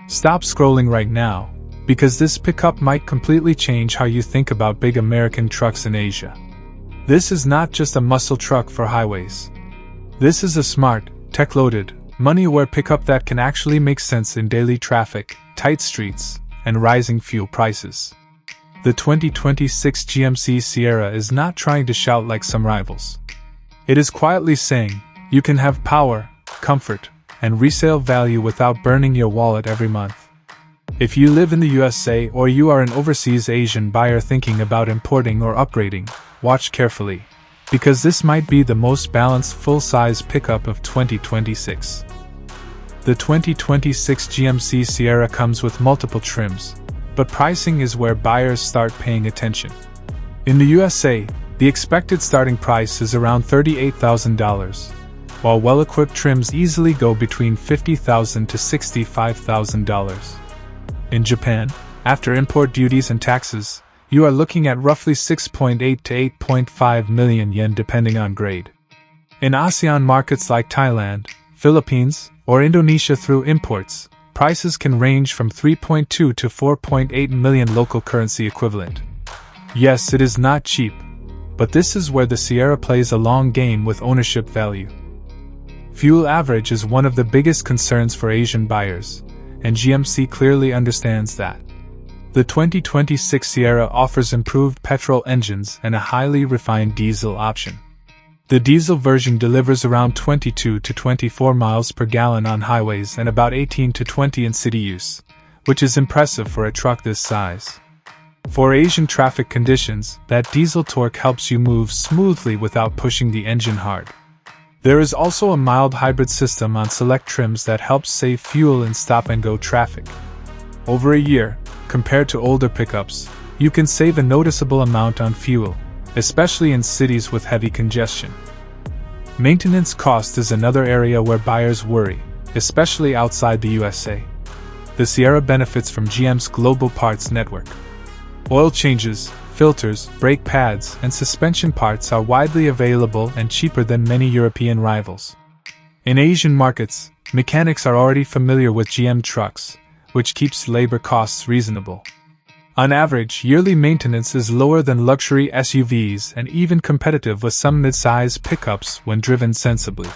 Stop scrolling right now, because this pickup might completely change how you think about big American trucks in Asia. This is not just a muscle truck for highways. This is a smart, tech-loaded, money-aware pickup that can actually make sense in daily traffic, tight streets, and rising fuel prices. The 2026 GMC Sierra is not trying to shout like some rivals. It is quietly saying, you can have power, comfort, and resale value without burning your wallet every month. If you live in the USA or you are an overseas Asian buyer thinking about importing or upgrading, watch carefully, because this might be the most balanced full-size pickup of 2026. The 2026 GMC Sierra comes with multiple trims, but pricing is where buyers start paying attention. In the USA, the expected starting price is around $38,000, while well-equipped trims easily go between $50,000 to $65,000. In Japan, after import duties and taxes, you are looking at roughly 6.8 to 8.5 million yen depending on grade. In ASEAN markets like Thailand, Philippines, or Indonesia through imports, prices can range from 3.2 to 4.8 million local currency equivalent. Yes, it is not cheap, but this is where the Sierra plays a long game with ownership value. Fuel average is one of the biggest concerns for Asian buyers, and GMC clearly understands that. The 2026 Sierra offers improved petrol engines and a highly refined diesel option. The diesel version delivers around 22 to 24 miles per gallon on highways and about 18 to 20 in city use, which is impressive for a truck this size. For Asian traffic conditions, that diesel torque helps you move smoothly without pushing the engine hard. There is also a mild hybrid system on select trims that helps save fuel in stop-and-go traffic. Over a year, compared to older pickups, you can save a noticeable amount on fuel, especially in cities with heavy congestion. Maintenance cost is another area where buyers worry, especially outside the USA. The Sierra benefits from GM's global parts network. Oil changes, filters, brake pads, and suspension parts are widely available and cheaper than many European rivals. In Asian markets, mechanics are already familiar with GM trucks, which keeps labor costs reasonable. On average, yearly maintenance is lower than luxury SUVs and even competitive with some mid-size pickups when driven sensibly.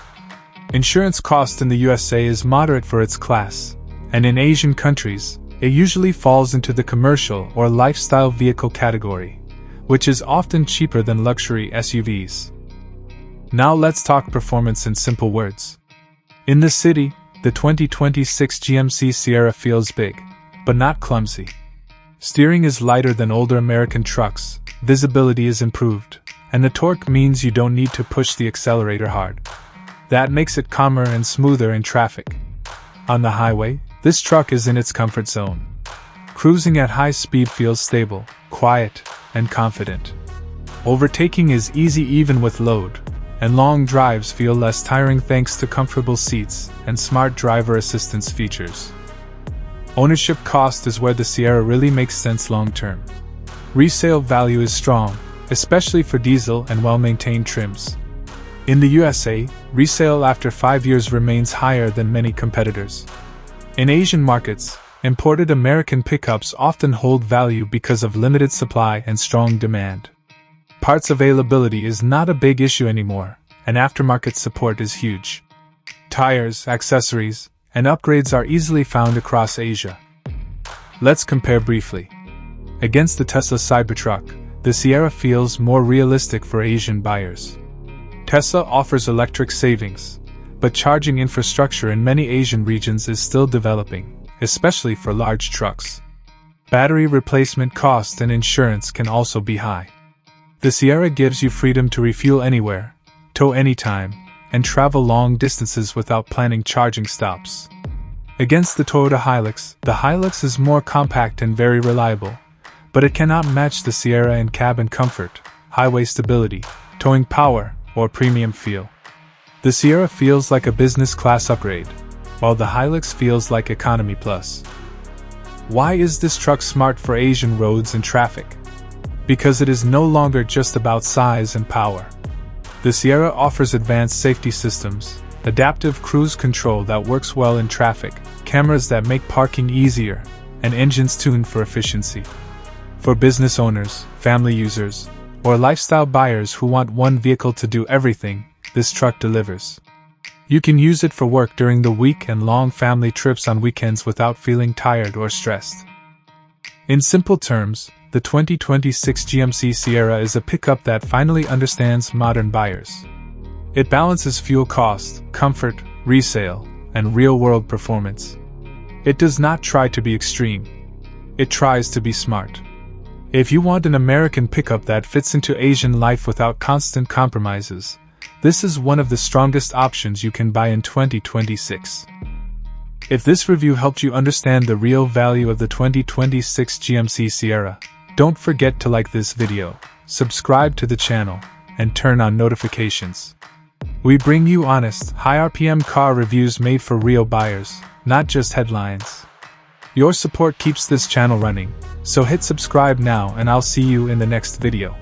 Insurance cost in the USA is moderate for its class, and in Asian countries, it usually falls into the commercial or lifestyle vehicle category, which is often cheaper than luxury SUVs. Now let's talk performance in simple words. In the city, the 2026 GMC Sierra feels big, but not clumsy. Steering is lighter than older American trucks, visibility is improved, and the torque means you don't need to push the accelerator hard. That makes it calmer and smoother in traffic. On the highway, this truck is in its comfort zone. Cruising at high speed feels stable, quiet, and confident. Overtaking is easy even with load, and long drives feel less tiring thanks to comfortable seats and smart driver assistance features. Ownership cost is where the Sierra really makes sense long-term. Resale value is strong, especially for diesel and well-maintained trims. In the USA, resale after 5 years remains higher than many competitors. In Asian markets, imported American pickups often hold value because of limited supply and strong demand. Parts availability is not a big issue anymore, and aftermarket support is huge. Tires, accessories, and upgrades are easily found across Asia. Let's compare briefly. Against the Tesla Cybertruck, the Sierra feels more realistic for Asian buyers. Tesla offers electric savings, but charging infrastructure in many Asian regions is still developing, especially for large trucks. Battery replacement costs and insurance can also be high. The Sierra gives you freedom to refuel anywhere, tow anytime, and travel long distances without planning charging stops. Against the Toyota Hilux, the Hilux is more compact and very reliable, but it cannot match the Sierra in cabin comfort, highway stability, towing power, or premium feel. The Sierra feels like a business class upgrade, while the Hilux feels like economy plus. Why is this truck smart for Asian roads and traffic? Because it is no longer just about size and power. The Sierra offers advanced safety systems, adaptive cruise control that works well in traffic, cameras that make parking easier, and engines tuned for efficiency. For business owners, family users, or lifestyle buyers who want one vehicle to do everything, this truck delivers. You can use it for work during the week and long family trips on weekends without feeling tired or stressed. In simple terms, the 2026 GMC Sierra is a pickup that finally understands modern buyers. It balances fuel cost, comfort, resale, and real-world performance. It does not try to be extreme. It tries to be smart. If you want an American pickup that fits into Asian life without constant compromises, this is one of the strongest options you can buy in 2026. If this review helped you understand the real value of the 2026 GMC Sierra, don't forget to like this video, subscribe to the channel, and turn on notifications. We bring you honest, high RPM car reviews made for real buyers, not just headlines. Your support keeps this channel running, so hit subscribe now and I'll see you in the next video.